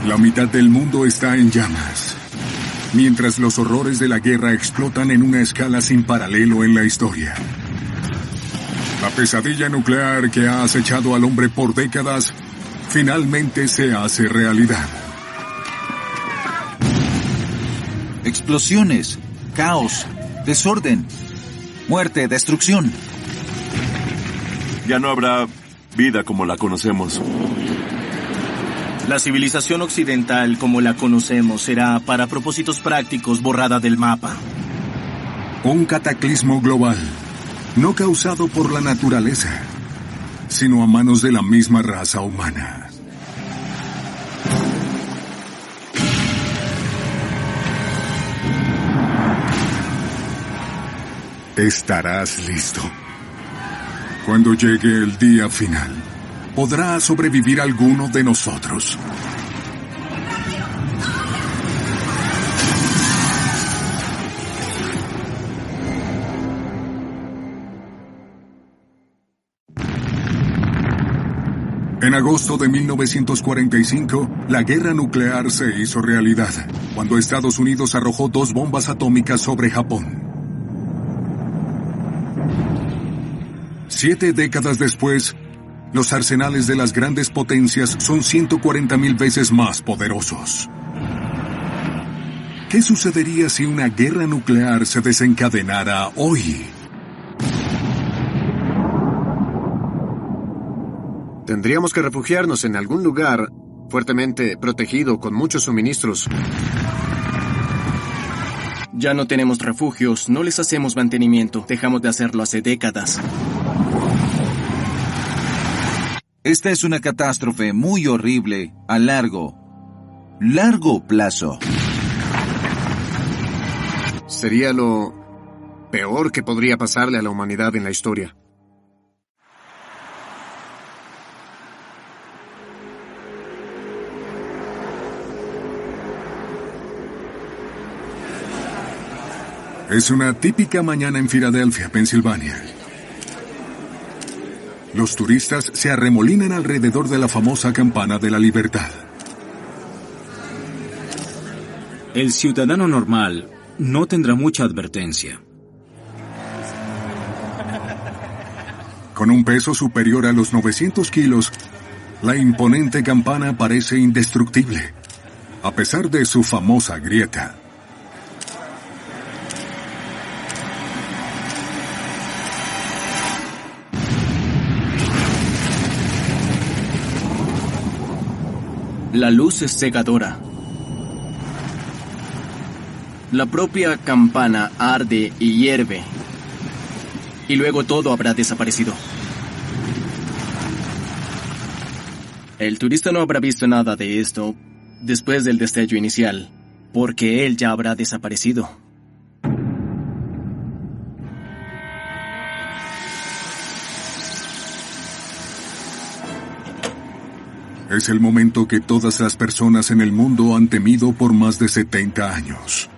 La mitad del mundo está en llamas, mientras los horrores de la guerra explotan en una escala sin paralelo en la historia. La pesadilla nuclear que ha acechado al hombre por décadas finalmente se hace realidad. Explosiones, caos, desorden, muerte, destrucción. Ya no habrá vida como la conocemos. La civilización occidental como la conocemos será, para propósitos prácticos, borrada del mapa. Un cataclismo global, no causado por la naturaleza, sino a manos de la misma raza humana. Estarás listo. Cuando llegue el día final, ¿podrá sobrevivir alguno de nosotros? En agosto de 1945, la guerra nuclear se hizo realidad, cuando Estados Unidos arrojó 2 bombas atómicas sobre Japón. 7 décadas después, los arsenales de las grandes potencias son 140,000 veces más poderosos. ¿Qué sucedería si una guerra nuclear se desencadenara hoy? Tendríamos que refugiarnos en algún lugar fuertemente protegido con muchos suministros. Ya no tenemos refugios, no les hacemos mantenimiento. Dejamos de hacerlo hace décadas. Esta es una catástrofe muy horrible a largo plazo. Sería lo peor que podría pasarle a la humanidad en la historia. Es una típica mañana en Filadelfia, Pensilvania. Los turistas se arremolinan alrededor de la famosa Campana de la Libertad. El ciudadano normal no tendrá mucha advertencia. Con un peso superior a los 900 kilos, la imponente campana parece indestructible, a pesar de su famosa grieta. La luz es cegadora. La propia campana arde y hierve. Y luego todo habrá desaparecido. El turista no habrá visto nada de esto después del destello inicial, porque él ya habrá desaparecido. Es el momento que todas las personas en el mundo han temido por más de 70 años.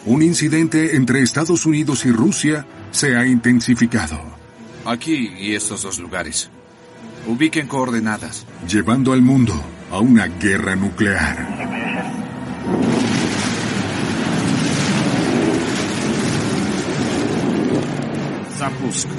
Un incidente entre Estados Unidos y Rusia se ha intensificado. Aquí y estos 2 lugares. Ubiquen coordenadas. Llevando al mundo a una guerra nuclear. Zapusca.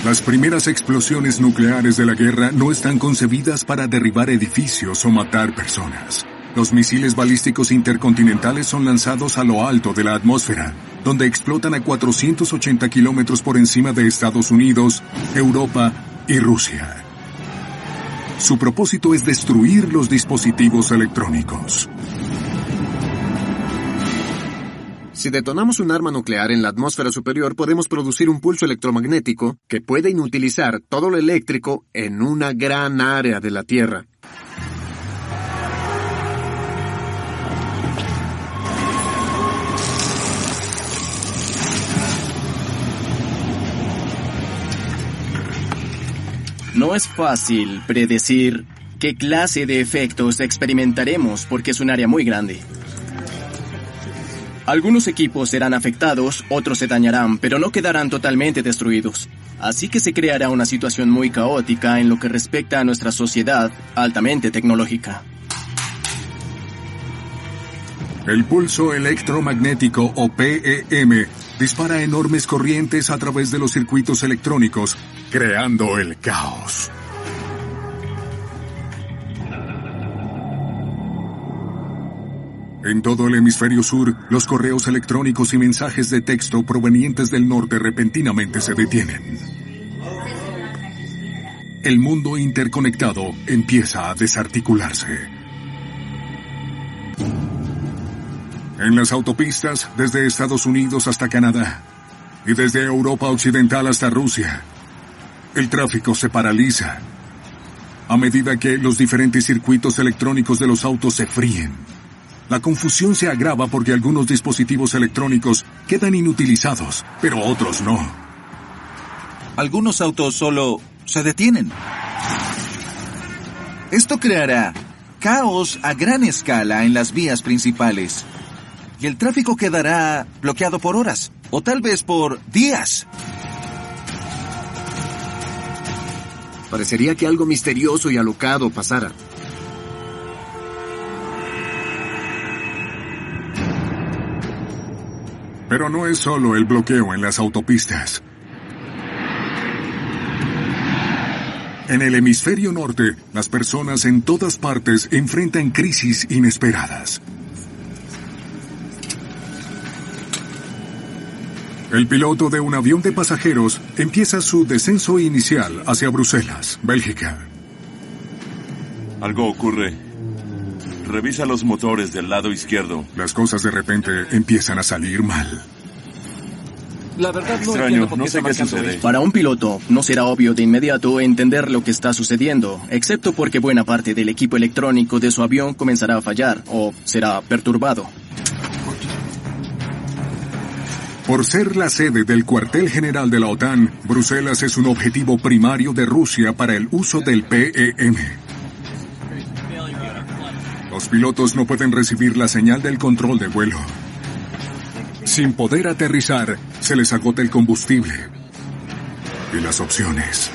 Las primeras explosiones nucleares de la guerra no están concebidas para derribar edificios o matar personas. Los misiles balísticos intercontinentales son lanzados a lo alto de la atmósfera, donde explotan a 480 kilómetros por encima de Estados Unidos, Europa y Rusia. Su propósito es destruir los dispositivos electrónicos. Si detonamos un arma nuclear en la atmósfera superior, podemos producir un pulso electromagnético que puede inutilizar todo lo eléctrico en una gran área de la Tierra. No es fácil predecir qué clase de efectos experimentaremos porque es un área muy grande. Algunos equipos serán afectados, otros se dañarán, pero no quedarán totalmente destruidos. Así que se creará una situación muy caótica en lo que respecta a nuestra sociedad altamente tecnológica. El pulso electromagnético o PEM dispara enormes corrientes a través de los circuitos electrónicos, creando el caos. En todo el hemisferio sur, los correos electrónicos y mensajes de texto provenientes del norte repentinamente se detienen. El mundo interconectado empieza a desarticularse. En las autopistas, desde Estados Unidos hasta Canadá, y desde Europa Occidental hasta Rusia, el tráfico se paraliza a medida que los diferentes circuitos electrónicos de los autos se fríen. La confusión se agrava porque algunos dispositivos electrónicos quedan inutilizados, pero otros no. Algunos autos solo se detienen. Esto creará caos a gran escala en las vías principales. Y el tráfico quedará bloqueado por horas, o tal vez por días. Parecería que algo misterioso y alocado pasara. Pero no es solo el bloqueo en las autopistas. En el hemisferio norte, las personas en todas partes enfrentan crisis inesperadas. El piloto de un avión de pasajeros empieza su descenso inicial hacia Bruselas, Bélgica. Algo ocurre. Revisa los motores del lado izquierdo. Las cosas de repente empiezan a salir mal. La verdad no Extraño, entiendo por no qué sé está qué marcando sucede. esto. Para un piloto, no será obvio de inmediato entender lo que está sucediendo, excepto porque buena parte del equipo electrónico de su avión comenzará a fallar o será perturbado. Por ser la sede del cuartel general de la OTAN, Bruselas es un objetivo primario de Rusia para el uso del PEM. Los pilotos no pueden recibir la señal del control de vuelo. Sin poder aterrizar, se les agota el combustible y las opciones.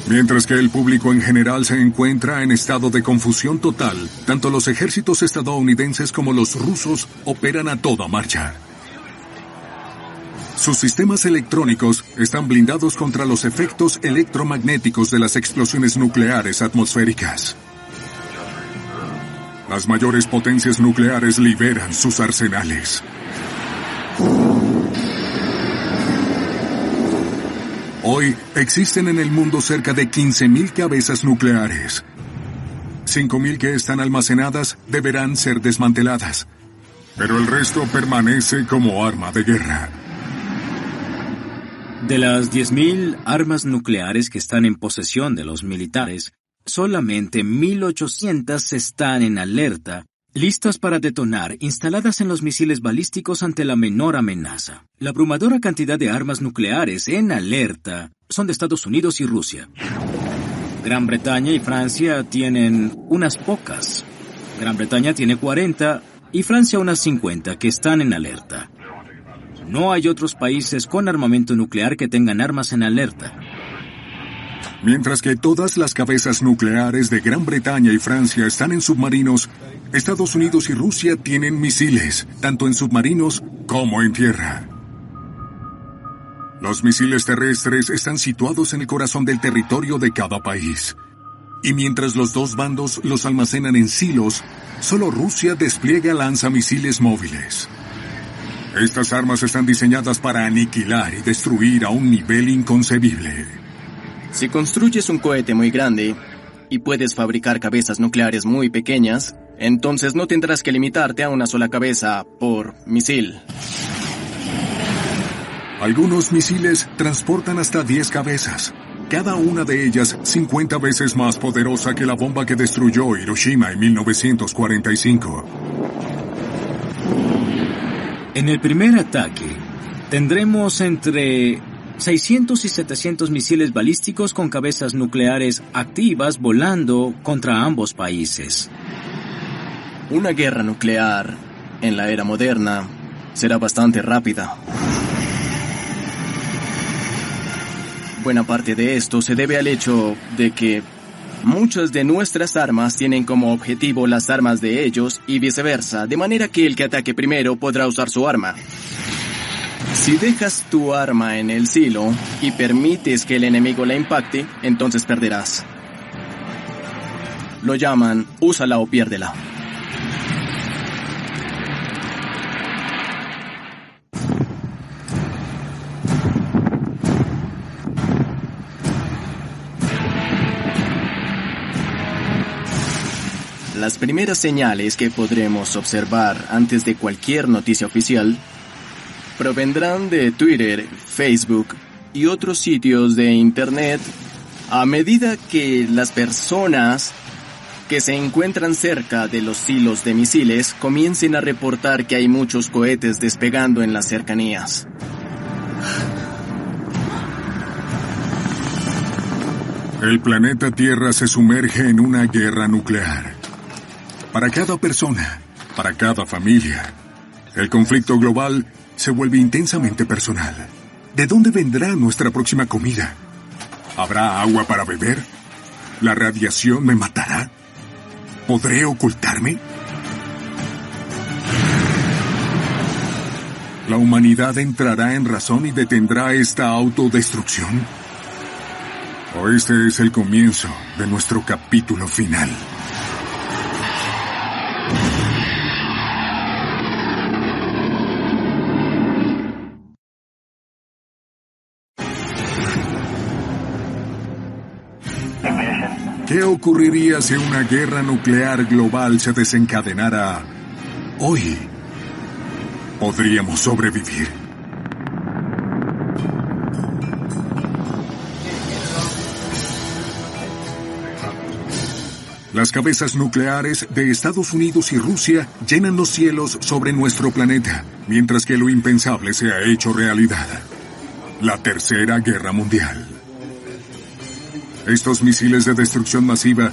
Mientras que el público en general se encuentra en estado de confusión total, tanto los ejércitos estadounidenses como los rusos operan a toda marcha. Sus sistemas electrónicos están blindados contra los efectos electromagnéticos de las explosiones nucleares atmosféricas. Las mayores potencias nucleares liberan sus arsenales. Hoy existen en el mundo cerca de 15.000 cabezas nucleares. 5.000 que están almacenadas deberán ser desmanteladas, pero el resto permanece como arma de guerra. De las 10.000 armas nucleares que están en posesión de los militares, solamente 1.800 están en alerta, listas para detonar, instaladas en los misiles balísticos ante la menor amenaza. La abrumadora cantidad de armas nucleares en alerta son de Estados Unidos y Rusia. Gran Bretaña y Francia tienen unas pocas. Gran Bretaña tiene 40 y Francia unas 50 que están en alerta. No hay otros países con armamento nuclear que tengan armas en alerta. Mientras que todas las cabezas nucleares de Gran Bretaña y Francia están en submarinos, Estados Unidos y Rusia tienen misiles, tanto en submarinos como en tierra. Los misiles terrestres están situados en el corazón del territorio de cada país. Y mientras los dos bandos los almacenan en silos, solo Rusia despliega lanzamisiles móviles. Estas armas están diseñadas para aniquilar y destruir a un nivel inconcebible. Si construyes un cohete muy grande y puedes fabricar cabezas nucleares muy pequeñas, entonces no tendrás que limitarte a una sola cabeza por misil. Algunos misiles transportan hasta 10 cabezas, cada una de ellas 50 veces más poderosa que la bomba que destruyó Hiroshima en 1945. En el primer ataque, tendremos entre 600 y 700 misiles balísticos con cabezas nucleares activas volando contra ambos países. Una guerra nuclear en la era moderna, será bastante rápida. Buena parte de esto se debe al hecho de que muchas de nuestras armas tienen como objetivo las armas de ellos y viceversa, de manera que el que ataque primero podrá usar su arma. Si dejas tu arma en el silo y permites que el enemigo la impacte, entonces perderás. Lo llaman úsala o piérdela. Las primeras señales que podremos observar antes de cualquier noticia oficial provendrán de Twitter, Facebook y otros sitios de Internet a medida que las personas que se encuentran cerca de los silos de misiles comiencen a reportar que hay muchos cohetes despegando en las cercanías. El planeta Tierra se sumerge en una guerra nuclear. Para cada persona, para cada familia, el conflicto global se vuelve intensamente personal. ¿De dónde vendrá nuestra próxima comida? ¿Habrá agua para beber? ¿La radiación me matará? ¿Podré ocultarme? ¿La humanidad entrará en razón y detendrá esta autodestrucción? ¿O este es el comienzo de nuestro capítulo final? ¿Qué ocurriría si una guerra nuclear global se desencadenara hoy? ¿Podríamos sobrevivir? Las cabezas nucleares de Estados Unidos y Rusia llenan los cielos sobre nuestro planeta, mientras que lo impensable se ha hecho realidad. La Tercera Guerra Mundial. Estos misiles de destrucción masiva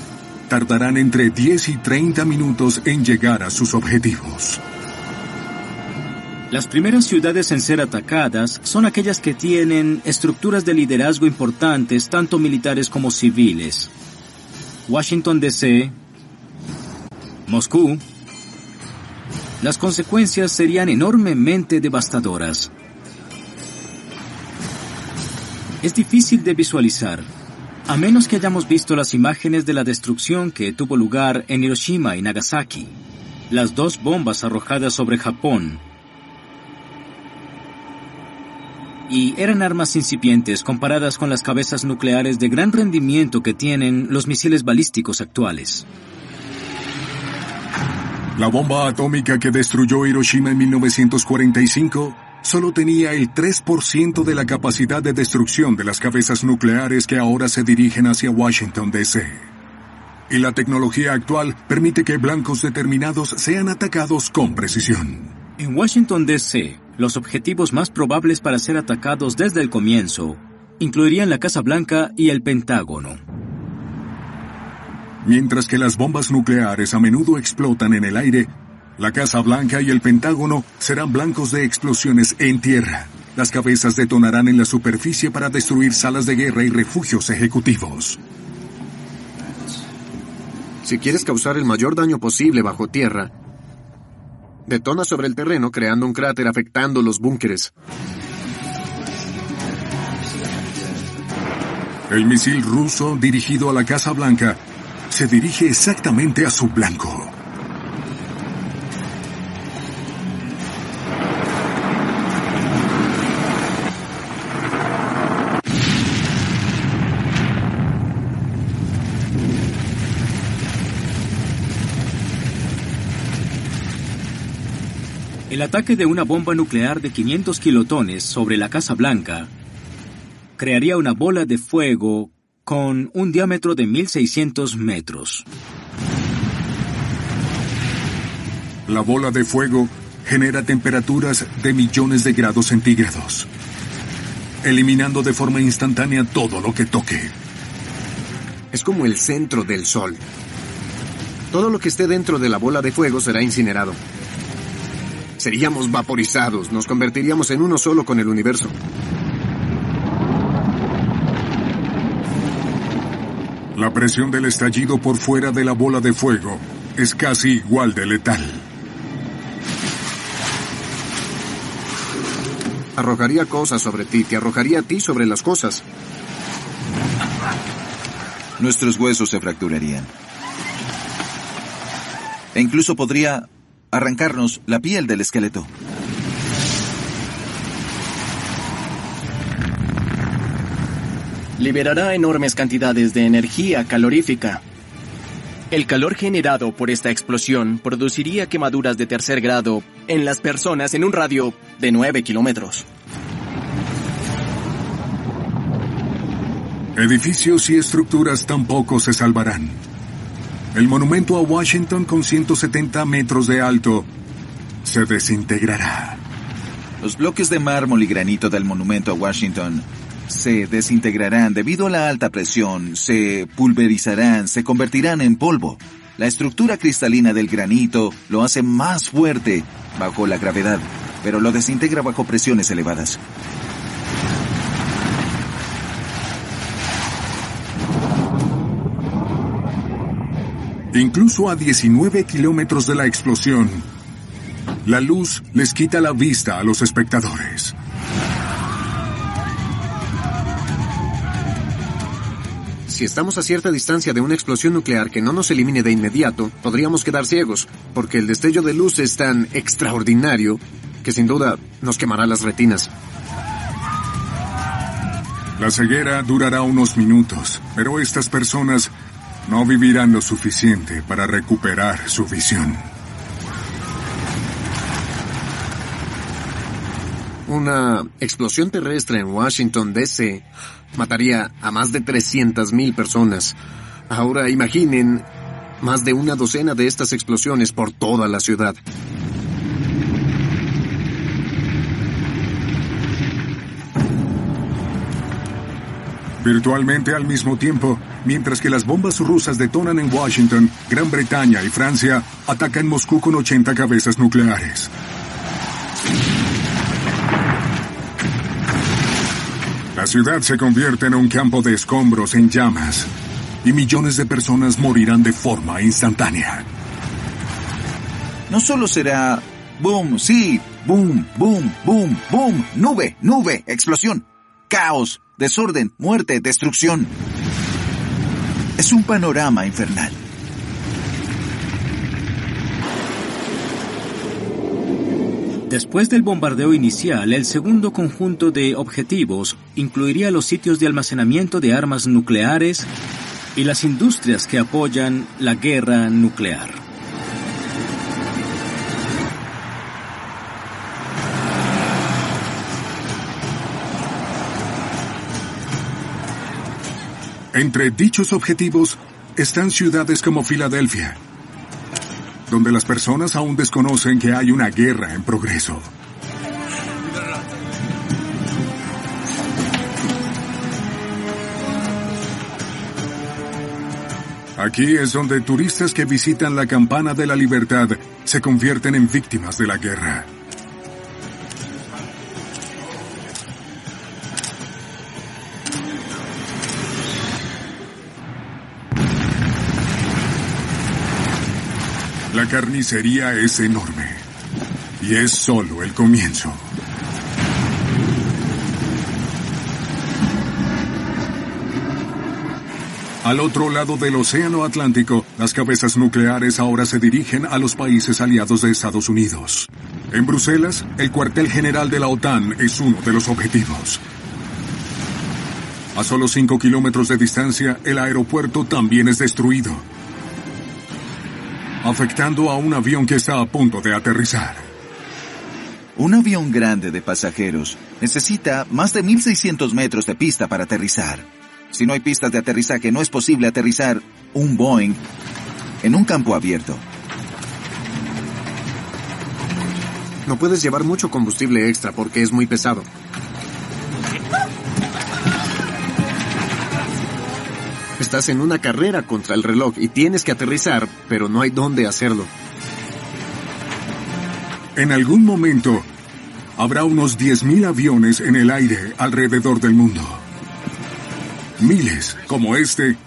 tardarán entre 10 y 30 minutos en llegar a sus objetivos. Las primeras ciudades en ser atacadas son aquellas que tienen estructuras de liderazgo importantes, tanto militares como civiles. Washington, D.C., Moscú. Las consecuencias serían enormemente devastadoras. Es difícil de visualizar, a menos que hayamos visto las imágenes de la destrucción que tuvo lugar en Hiroshima y Nagasaki, las dos bombas arrojadas sobre Japón. Y eran armas incipientes comparadas con las cabezas nucleares de gran rendimiento que tienen los misiles balísticos actuales. La bomba atómica que destruyó Hiroshima en 1945 solo tenía el 3% de la capacidad de destrucción de las cabezas nucleares que ahora se dirigen hacia Washington, D.C. Y la tecnología actual permite que blancos determinados sean atacados con precisión. En Washington, D.C., los objetivos más probables para ser atacados desde el comienzo incluirían la Casa Blanca y el Pentágono. Mientras que las bombas nucleares a menudo explotan en el aire, la Casa Blanca y el Pentágono serán blancos de explosiones en tierra. Las cabezas detonarán en la superficie para destruir salas de guerra y refugios ejecutivos. Si quieres causar el mayor daño posible bajo tierra, detona sobre el terreno creando un cráter afectando los búnkeres. El misil ruso dirigido a la Casa Blanca se dirige exactamente a su blanco. El ataque de una bomba nuclear de 500 kilotones sobre la Casa Blanca crearía una bola de fuego con un diámetro de 1.600 metros. La bola de fuego genera temperaturas de millones de grados centígrados, eliminando de forma instantánea todo lo que toque. Es como el centro del sol. Todo lo que esté dentro de la bola de fuego será incinerado. Seríamos vaporizados, nos convertiríamos en uno solo con el universo. La presión del estallido por fuera de la bola de fuego es casi igual de letal. Arrojaría cosas sobre ti, te arrojaría a ti sobre las cosas. Nuestros huesos se fracturarían. E incluso podría arrancarnos la piel del esqueleto. Liberará enormes cantidades de energía calorífica. El calor generado por esta explosión produciría quemaduras de tercer grado en las personas en un radio de 9 kilómetros. Edificios y estructuras tampoco se salvarán. El monumento a Washington, con 170 metros de alto, se desintegrará. Los bloques de mármol y granito del monumento a Washington se desintegrarán debido a la alta presión, se pulverizarán, se convertirán en polvo. La estructura cristalina del granito lo hace más fuerte bajo la gravedad, pero lo desintegra bajo presiones elevadas. Incluso a 19 kilómetros de la explosión, la luz les quita la vista a los espectadores. Si estamos a cierta distancia de una explosión nuclear que no nos elimine de inmediato, podríamos quedar ciegos, porque el destello de luz es tan extraordinario que sin duda nos quemará las retinas. La ceguera durará unos minutos, pero estas personas no vivirán lo suficiente para recuperar su visión. Una explosión terrestre en Washington, D.C. mataría a más de 300,000 personas. Ahora imaginen más de una docena de estas explosiones por toda la ciudad. Virtualmente al mismo tiempo, mientras que las bombas rusas detonan en Washington, Gran Bretaña y Francia atacan Moscú con 80 cabezas nucleares. La ciudad se convierte en un campo de escombros en llamas, y millones de personas morirán de forma instantánea. No solo será boom, sí, boom, boom, boom, boom, nube, nube, explosión, caos, desorden, muerte, destrucción. Es un panorama infernal. Después del bombardeo inicial, el segundo conjunto de objetivos incluiría los sitios de almacenamiento de armas nucleares y las industrias que apoyan la guerra nuclear. Entre dichos objetivos están ciudades como Filadelfia, donde las personas aún desconocen que hay una guerra en progreso. Aquí es donde turistas que visitan la Campana de la Libertad se convierten en víctimas de la guerra. La carnicería es enorme, y es solo el comienzo. Al otro lado del Océano Atlántico, las cabezas nucleares ahora se dirigen a los países aliados de Estados Unidos. En Bruselas, el cuartel general de la OTAN es uno de los objetivos. A solo 5 kilómetros de distancia, el aeropuerto también es destruido, afectando a un avión que está a punto de aterrizar. Un avión grande de pasajeros necesita más de 1,600 metros de pista para aterrizar. Si no hay pistas de aterrizaje, no es posible aterrizar un Boeing en un campo abierto. No puedes llevar mucho combustible extra porque es muy pesado. Estás en una carrera contra el reloj y tienes que aterrizar, pero no hay dónde hacerlo. En algún momento, habrá unos 10.000 aviones en el aire alrededor del mundo. Miles, como este,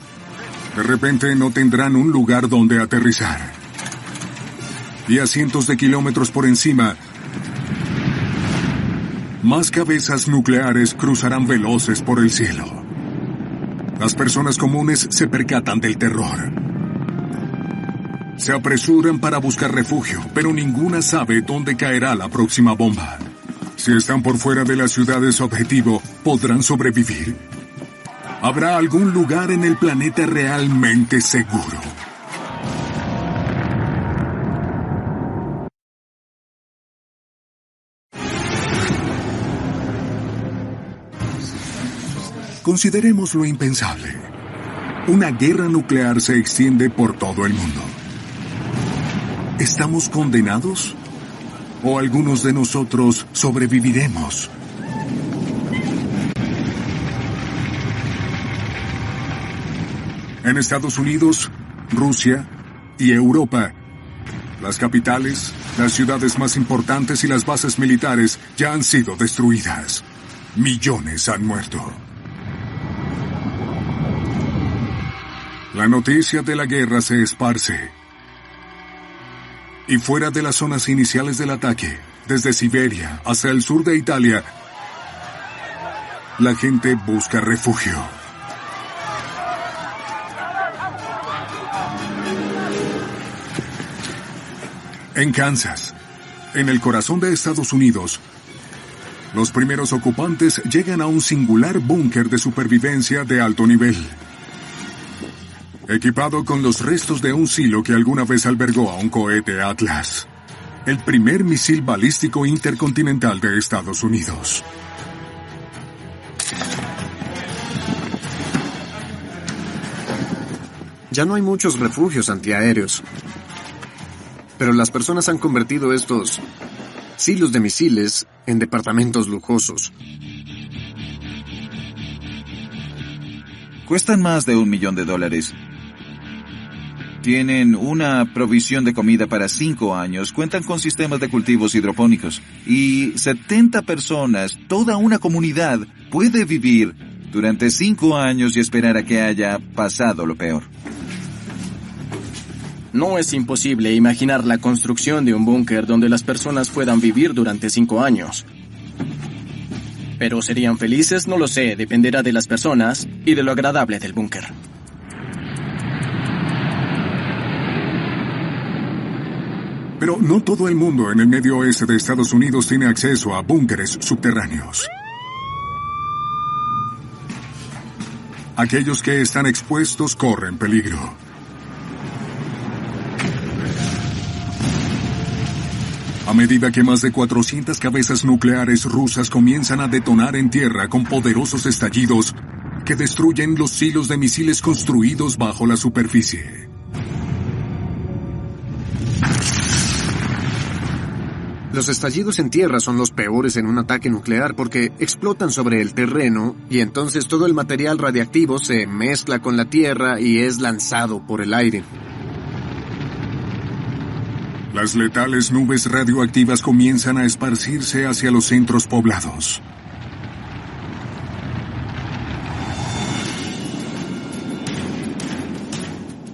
de repente no tendrán un lugar donde aterrizar. Y a cientos de kilómetros por encima, más cabezas nucleares cruzarán veloces por el cielo. Las personas comunes se percatan del terror. Se apresuran para buscar refugio, pero ninguna sabe dónde caerá la próxima bomba. Si están por fuera de las ciudades objetivo, ¿podrán sobrevivir? ¿Habrá algún lugar en el planeta realmente seguro? Consideremos lo impensable. Una guerra nuclear se extiende por todo el mundo. ¿Estamos condenados? ¿O algunos de nosotros sobreviviremos? En Estados Unidos, Rusia y Europa, las capitales, las ciudades más importantes y las bases militares ya han sido destruidas. Millones han muerto. La noticia de la guerra se esparce. Y fuera de las zonas iniciales del ataque, desde Siberia hasta el sur de Italia, la gente busca refugio. En Kansas, en el corazón de Estados Unidos, los primeros ocupantes llegan a un singular búnker de supervivencia de alto nivel. Equipado con los restos de un silo que alguna vez albergó a un cohete Atlas, el primer misil balístico intercontinental de Estados Unidos. Ya no hay muchos refugios antiaéreos, pero las personas han convertido estos silos de misiles en departamentos lujosos. Cuestan más de $1 millón. Tienen una provisión de comida para 5 años, cuentan con sistemas de cultivos hidropónicos. Y 70 personas, toda una comunidad, puede vivir durante 5 años y esperar a que haya pasado lo peor. No es imposible imaginar la construcción de un búnker donde las personas puedan vivir durante 5 años. Pero ¿serían felices? No lo sé, dependerá de las personas y de lo agradable del búnker. Pero no todo el mundo en el medio oeste de Estados Unidos tiene acceso a búnkeres subterráneos. Aquellos que están expuestos corren peligro. A medida que más de 400 cabezas nucleares rusas comienzan a detonar en tierra con poderosos estallidos que destruyen los silos de misiles construidos bajo la superficie. Los estallidos en tierra son los peores en un ataque nuclear porque explotan sobre el terreno y entonces todo el material radiactivo se mezcla con la tierra y es lanzado por el aire. Las letales nubes radioactivas comienzan a esparcirse hacia los centros poblados.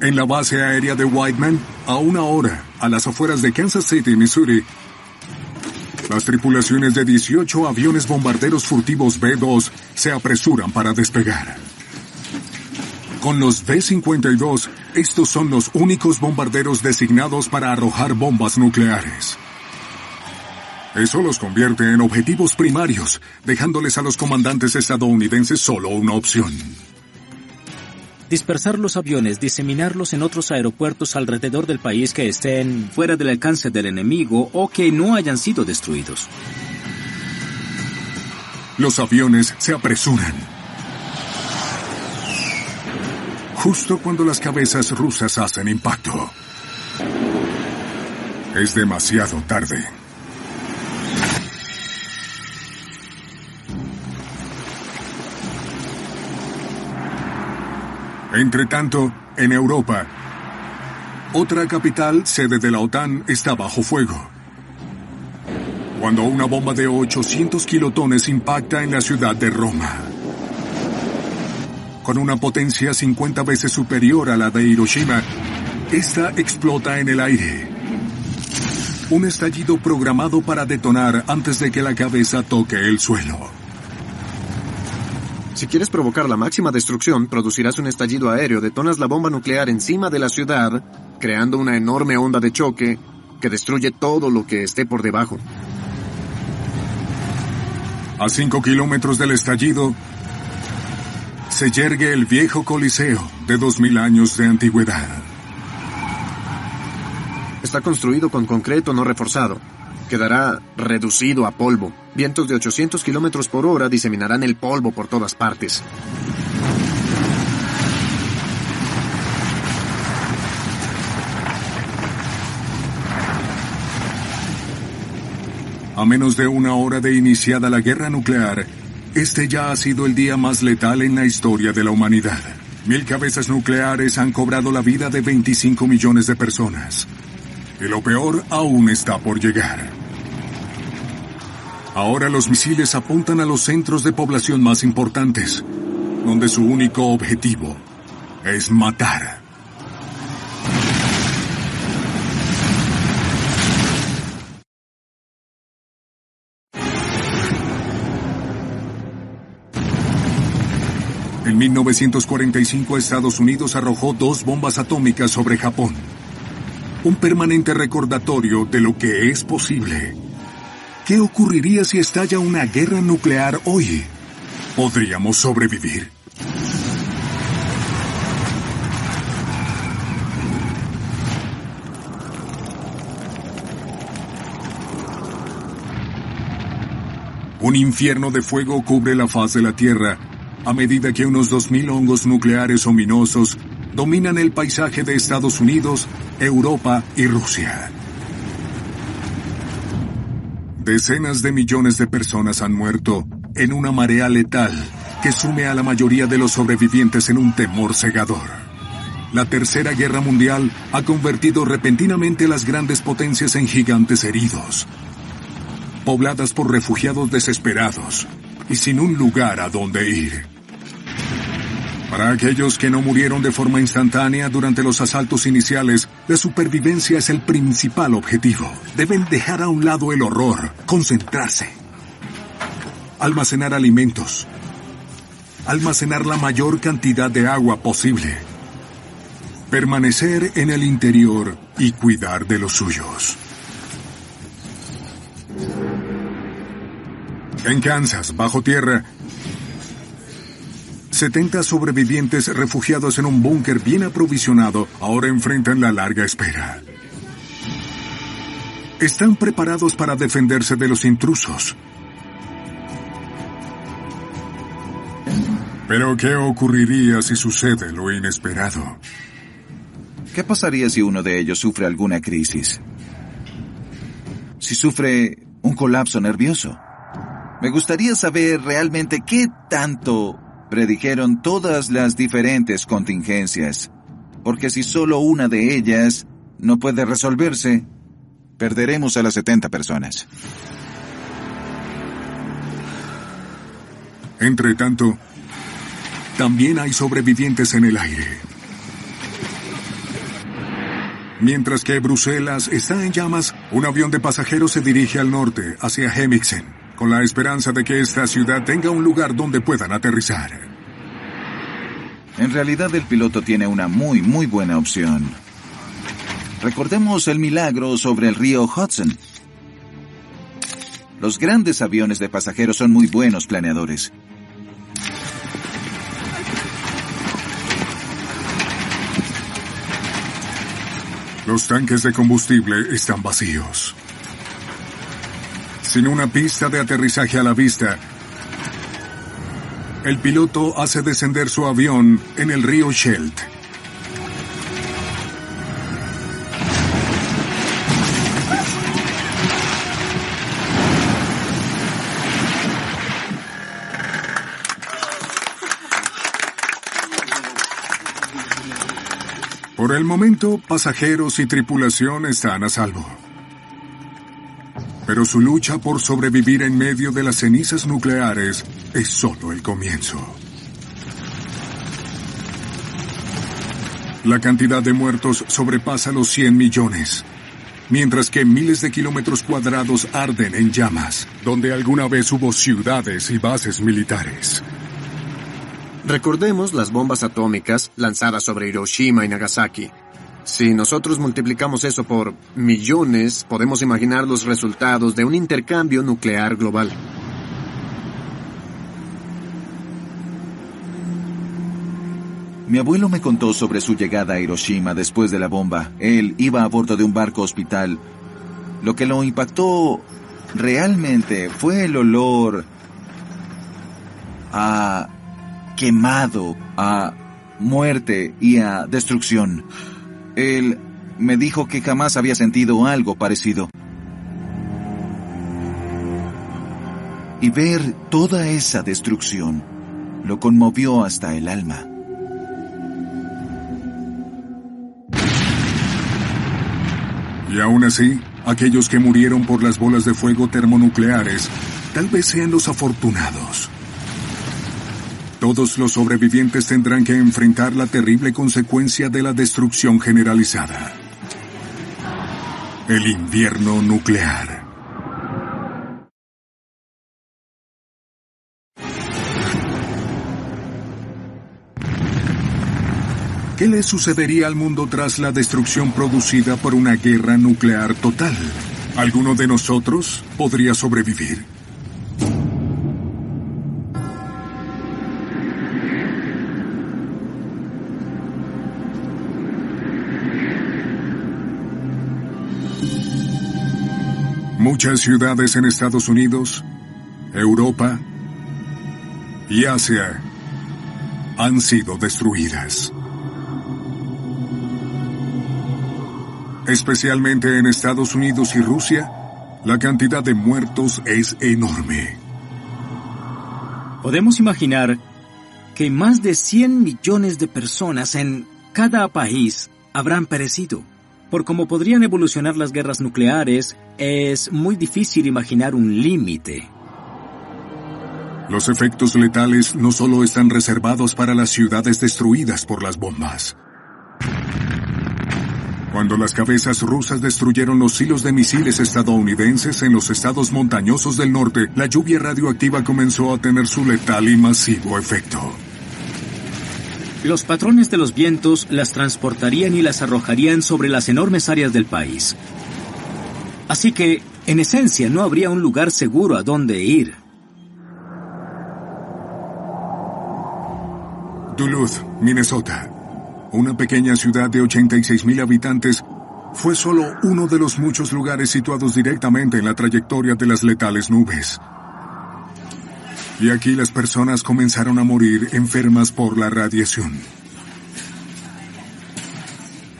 En la base aérea de Whiteman, a 1 hora, a las afueras de Kansas City, Missouri, las tripulaciones de 18 aviones bombarderos furtivos B-2 se apresuran para despegar. Con los B-52, estos son los únicos bombarderos designados para arrojar bombas nucleares. Eso los convierte en objetivos primarios, dejándoles a los comandantes estadounidenses solo una opción. Dispersar los aviones, diseminarlos en otros aeropuertos alrededor del país que estén fuera del alcance del enemigo o que no hayan sido destruidos. Los aviones se apresuran. Justo cuando las cabezas rusas hacen impacto. Es demasiado tarde. Entretanto, en Europa, otra capital, sede de la OTAN, está bajo fuego. cuando una bomba de 800 kilotones impacta en la ciudad de Roma. Con una potencia 50 veces superior a la de Hiroshima, esta explota en el aire. Un estallido programado para detonar antes de que la cabeza toque el suelo. Si quieres provocar la máxima destrucción, producirás un estallido aéreo, detonas la bomba nuclear encima de la ciudad, creando una enorme onda de choque que destruye todo lo que esté por debajo. A 5 kilómetros del estallido, se yergue el viejo Coliseo de 2000 años de antigüedad. Está construido con concreto no reforzado. Quedará reducido a polvo. Vientos de 800 kilómetros por hora diseminarán el polvo por todas partes. A menos de una hora de iniciada la guerra nuclear, este ya ha sido el día más letal en la historia de la humanidad. 1000 cabezas nucleares han cobrado la vida de 25 millones de personas. Y lo peor aún está por llegar. Ahora los misiles apuntan a los centros de población más importantes, donde su único objetivo es matar. En 1945 Estados Unidos arrojó 2 bombas atómicas sobre Japón. Un permanente recordatorio de lo que es posible. ¿Qué ocurriría si estalla una guerra nuclear hoy? ¿Podríamos sobrevivir? Un infierno de fuego cubre la faz de la Tierra a medida que unos 2000 hongos nucleares ominosos dominan el paisaje de Estados Unidos, Europa y Rusia. Decenas de millones de personas han muerto en una marea letal que sume a la mayoría de los sobrevivientes en un temor cegador. La Tercera Guerra Mundial ha convertido repentinamente las grandes potencias en gigantes heridos, pobladas por refugiados desesperados y sin un lugar a donde ir. Para aquellos que no murieron de forma instantánea durante los asaltos iniciales, la supervivencia es el principal objetivo. Deben dejar a un lado el horror, concentrarse. Almacenar alimentos. Almacenar la mayor cantidad de agua posible. Permanecer en el interior y cuidar de los suyos. En Kansas, bajo tierra, 70 sobrevivientes refugiados en un búnker bien aprovisionado ahora enfrentan la larga espera. Están preparados para defenderse de los intrusos. Pero ¿qué ocurriría si sucede lo inesperado? ¿Qué pasaría si uno de ellos sufre alguna crisis? Si sufre un colapso nervioso. Me gustaría saber realmente qué tanto predijeron todas las diferentes contingencias, porque si solo una de ellas no puede resolverse, perderemos a las 70 personas. Entre tanto, también hay sobrevivientes en el aire. Mientras que Bruselas está en llamas, un avión de pasajeros se dirige al norte, hacia Hemixen, con la esperanza de que esta ciudad tenga un lugar donde puedan aterrizar. En realidad el piloto tiene una muy buena opción. Recordemos el milagro sobre el río Hudson. Los grandes aviones de pasajeros son muy buenos planeadores. Los tanques de combustible están vacíos. Sin una pista de aterrizaje a la vista, el piloto hace descender su avión en el río Scheldt. Por el momento, pasajeros y tripulación están a salvo. Pero su lucha por sobrevivir en medio de las cenizas nucleares es solo el comienzo. La cantidad de muertos sobrepasa los 100 millones, mientras que miles de kilómetros cuadrados arden en llamas, donde alguna vez hubo ciudades y bases militares. Recordemos las bombas atómicas lanzadas sobre Hiroshima y Nagasaki. Si nosotros multiplicamos eso por millones, podemos imaginar los resultados de un intercambio nuclear global. Mi abuelo me contó sobre su llegada a Hiroshima después de la bomba. Él iba a bordo de un barco hospital. Lo que lo impactó realmente fue el olor a quemado, a muerte y a destrucción. Él me dijo que jamás había sentido algo parecido. Y ver toda esa destrucción lo conmovió hasta el alma. Y aún así, aquellos que murieron por las bolas de fuego termonucleares tal vez sean los afortunados. Todos los sobrevivientes tendrán que enfrentar la terrible consecuencia de la destrucción generalizada: el invierno nuclear. ¿Qué le sucedería al mundo tras la destrucción producida por una guerra nuclear total? ¿Alguno de nosotros podría sobrevivir? Muchas ciudades en Estados Unidos, Europa y Asia han sido destruidas. Especialmente en Estados Unidos y Rusia, la cantidad de muertos es enorme. Podemos imaginar que más de 100 millones de personas en cada país habrán perecido. Por cómo podrían evolucionar las guerras nucleares, es muy difícil imaginar un límite. Los efectos letales no solo están reservados para las ciudades destruidas por las bombas. Cuando las cabezas rusas destruyeron los silos de misiles estadounidenses en los estados montañosos del norte, la lluvia radioactiva comenzó a tener su letal y masivo efecto. Los patrones de los vientos las transportarían y las arrojarían sobre las enormes áreas del país. Así que, en esencia, no habría un lugar seguro a donde ir. Duluth, Minnesota, una pequeña ciudad de 86,000 habitantes, fue solo uno de los muchos lugares situados directamente en la trayectoria de las letales nubes. Y aquí las personas comenzaron a morir enfermas por la radiación.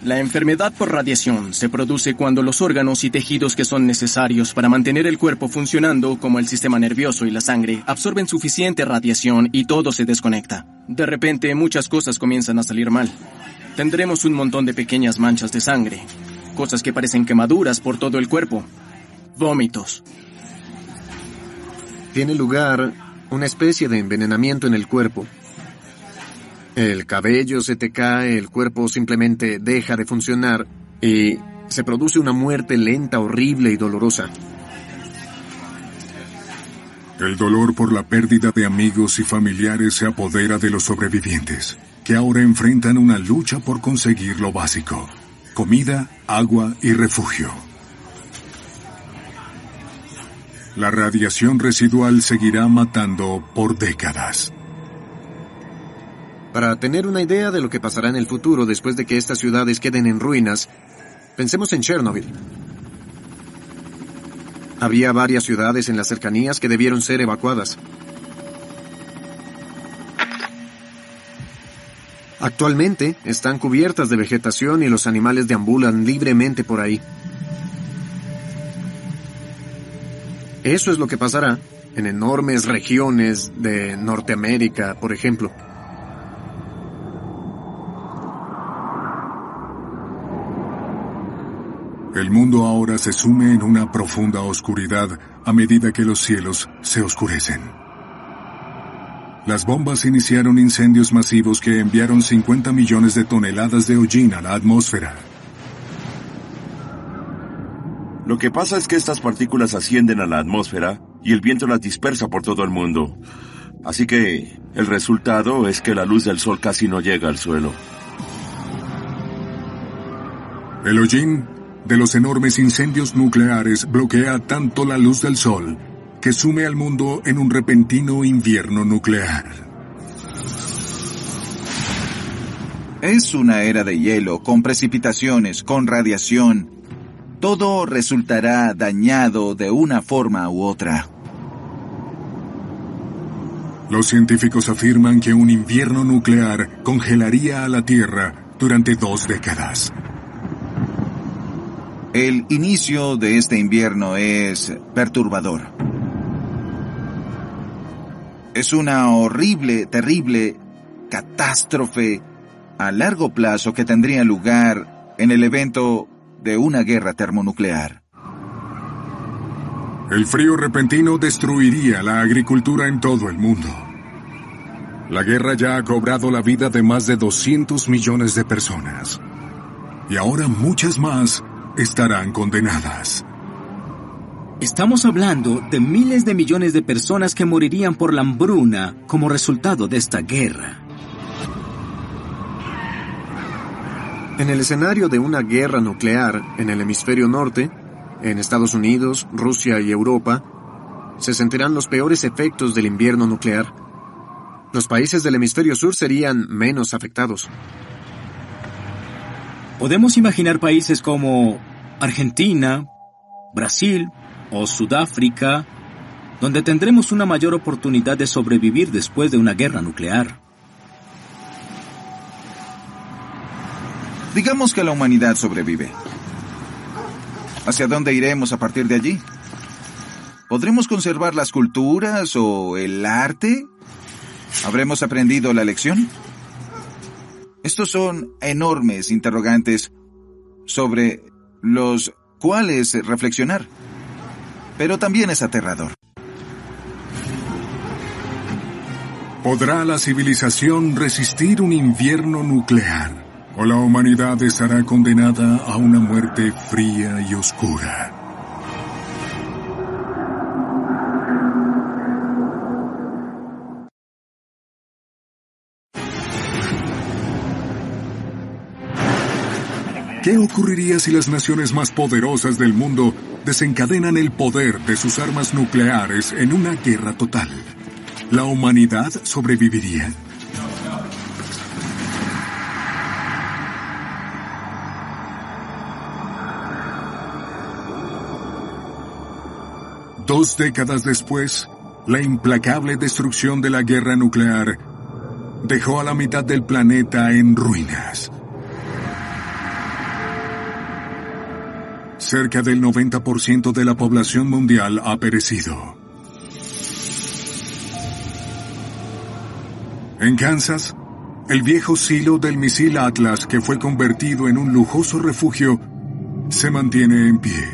La enfermedad por radiación se produce cuando los órganos y tejidos que son necesarios para mantener el cuerpo funcionando, como el sistema nervioso y la sangre, absorben suficiente radiación y todo se desconecta. De repente, muchas cosas comienzan a salir mal. Tendremos un montón de pequeñas manchas de sangre, cosas que parecen quemaduras por todo el cuerpo, vómitos. Tiene lugar una especie de envenenamiento en el cuerpo. El cabello se te cae, el cuerpo simplemente deja de funcionar y se produce una muerte lenta, horrible y dolorosa. El dolor por la pérdida de amigos y familiares se apodera de los sobrevivientes, que ahora enfrentan una lucha por conseguir lo básico: comida, agua y refugio. La radiación residual seguirá matando por décadas. Para tener una idea de lo que pasará en el futuro después de que estas ciudades queden en ruinas, pensemos en Chernobyl. Había varias ciudades en las cercanías que debieron ser evacuadas. Actualmente están cubiertas de vegetación y los animales deambulan libremente por ahí. Eso es lo que pasará en enormes regiones de Norteamérica, por ejemplo. El mundo ahora se sume en una profunda oscuridad a medida que los cielos se oscurecen. Las bombas iniciaron incendios masivos que enviaron 50 millones de toneladas de hollín a la atmósfera. Lo que pasa es que estas partículas ascienden a la atmósfera y el viento las dispersa por todo el mundo. Así que el resultado es que la luz del sol casi no llega al suelo. El hollín de los enormes incendios nucleares bloquea tanto la luz del sol que sume al mundo en un repentino invierno nuclear. Es una era de hielo, con precipitaciones, con radiación. Todo resultará dañado de una forma u otra. Los científicos afirman que un invierno nuclear congelaría a la Tierra durante 2 décadas. El inicio de este invierno es perturbador. Es una horrible, terrible catástrofe a largo plazo que tendría lugar en el evento de una guerra termonuclear. El frío repentino destruiría la agricultura en todo el mundo. La guerra ya ha cobrado la vida de más de 200 millones de personas. Y ahora muchas más estarán condenadas. Estamos hablando de miles de millones de personas que morirían por la hambruna como resultado de esta guerra. En el escenario de una guerra nuclear en el hemisferio norte, en Estados Unidos, Rusia y Europa, se sentirán los peores efectos del invierno nuclear. Los países del hemisferio sur serían menos afectados. Podemos imaginar países como Argentina, Brasil o Sudáfrica, donde tendremos una mayor oportunidad de sobrevivir después de una guerra nuclear. Digamos que la humanidad sobrevive. ¿Hacia dónde iremos a partir de allí? ¿Podremos conservar las culturas o el arte? ¿Habremos aprendido la lección? Estos son enormes interrogantes sobre los cuales reflexionar. Pero también es aterrador. ¿Podrá la civilización resistir un invierno nuclear? ¿O la humanidad estará condenada a una muerte fría y oscura? ¿Qué ocurriría si las naciones más poderosas del mundo desencadenan el poder de sus armas nucleares en una guerra total? ¿La humanidad sobreviviría? Dos décadas después, la implacable destrucción de la guerra nuclear dejó a la mitad del planeta en ruinas. Cerca del 90% de la población mundial ha perecido. En Kansas, el viejo silo del misil Atlas, que fue convertido en un lujoso refugio, se mantiene en pie.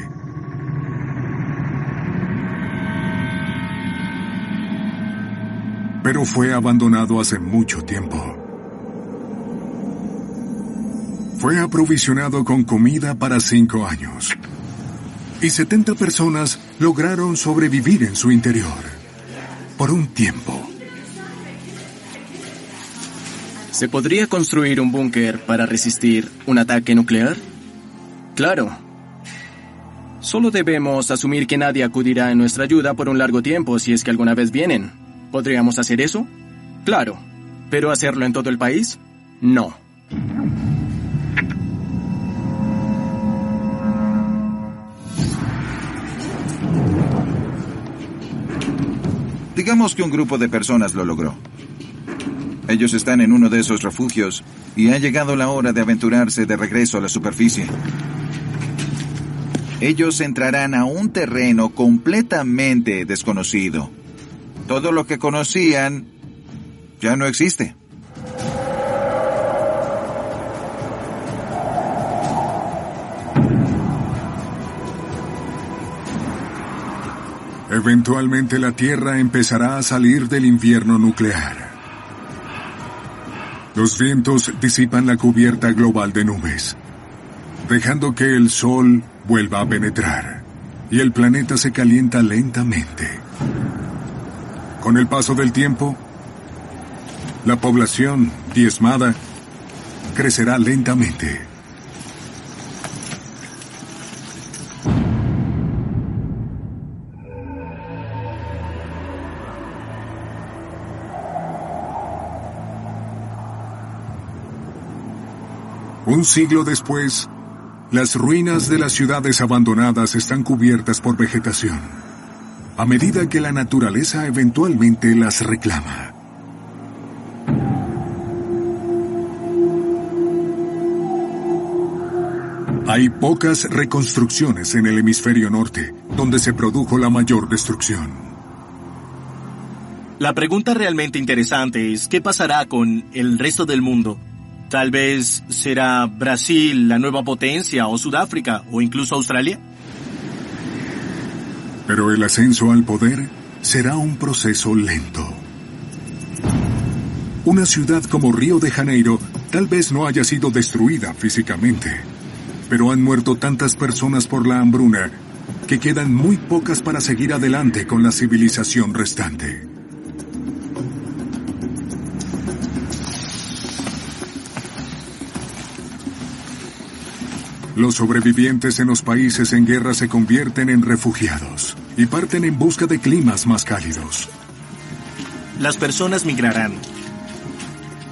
Pero fue abandonado hace mucho tiempo. Fue aprovisionado con comida para 5 años. Y 70 personas lograron sobrevivir en su interior. Por un tiempo. ¿Se podría construir un búnker para resistir un ataque nuclear? Claro. Solo debemos asumir que nadie acudirá en nuestra ayuda por un largo tiempo si es que alguna vez vienen. ¿Podríamos hacer eso? Claro. ¿Pero hacerlo en todo el país? No. Digamos que un grupo de personas lo logró. Ellos están en uno de esos refugios y ha llegado la hora de aventurarse de regreso a la superficie. Ellos entrarán a un terreno completamente desconocido. Todo lo que conocían ya no existe. Eventualmente la Tierra empezará a salir del invierno nuclear. Los vientos disipan la cubierta global de nubes, dejando que el Sol vuelva a penetrar, y el planeta se calienta lentamente. Con el paso del tiempo, la población, diezmada, crecerá lentamente. Un siglo después, las ruinas de las ciudades abandonadas están cubiertas por vegetación, a medida que la naturaleza eventualmente las reclama. Hay pocas reconstrucciones en el hemisferio norte, donde se produjo la mayor destrucción. La pregunta realmente interesante es, ¿qué pasará con el resto del mundo? Tal vez será Brasil la nueva potencia, o Sudáfrica, o incluso Australia. Pero el ascenso al poder será un proceso lento. Una ciudad como Río de Janeiro tal vez no haya sido destruida físicamente, pero han muerto tantas personas por la hambruna que quedan muy pocas para seguir adelante con la civilización restante. Los sobrevivientes en los países en guerra se convierten en refugiados y parten en busca de climas más cálidos. Las personas migrarán.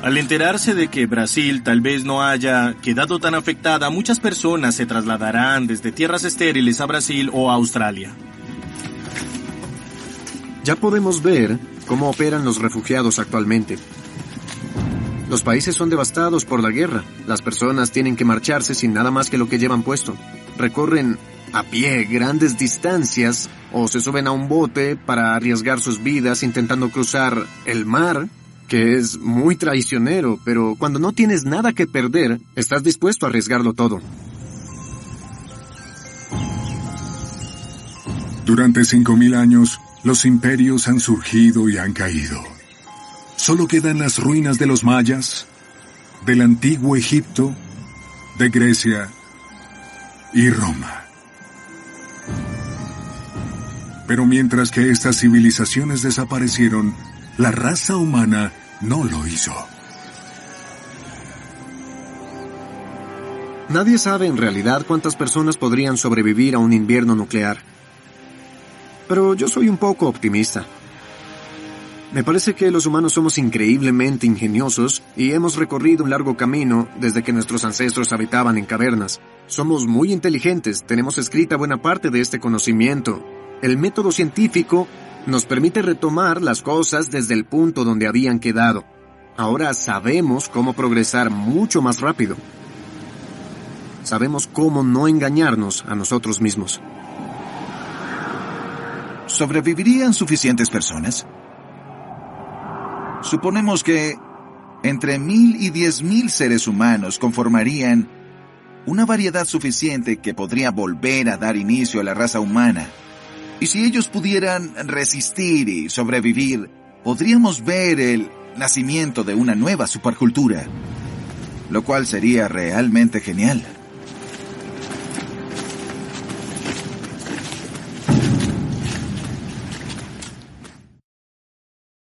Al enterarse de que Brasil tal vez no haya quedado tan afectada, muchas personas se trasladarán desde tierras estériles a Brasil o a Australia. Ya podemos ver cómo operan los refugiados actualmente. Los países son devastados por la guerra. Las personas tienen que marcharse sin nada más que lo que llevan puesto. Recorren a pie grandes distancias o se suben a un bote para arriesgar sus vidas intentando cruzar el mar, que es muy traicionero, pero cuando no tienes nada que perder, estás dispuesto a arriesgarlo todo. Durante 5.000 años, los imperios han surgido y han caído. Solo quedan las ruinas de los mayas, del antiguo Egipto, de Grecia y Roma. Pero mientras que estas civilizaciones desaparecieron, la raza humana no lo hizo. Nadie sabe en realidad cuántas personas podrían sobrevivir a un invierno nuclear. Pero yo soy un poco optimista. Me parece que los humanos somos increíblemente ingeniosos y hemos recorrido un largo camino desde que nuestros ancestros habitaban en cavernas. Somos muy inteligentes, tenemos escrita buena parte de este conocimiento. El método científico nos permite retomar las cosas desde el punto donde habían quedado. Ahora sabemos cómo progresar mucho más rápido. Sabemos cómo no engañarnos a nosotros mismos. ¿Sobrevivirían suficientes personas? Suponemos que entre 1.000 y 10.000 seres humanos conformarían una variedad suficiente que podría volver a dar inicio a la raza humana. Y si ellos pudieran resistir y sobrevivir, podríamos ver el nacimiento de una nueva supercultura, lo cual sería realmente genial.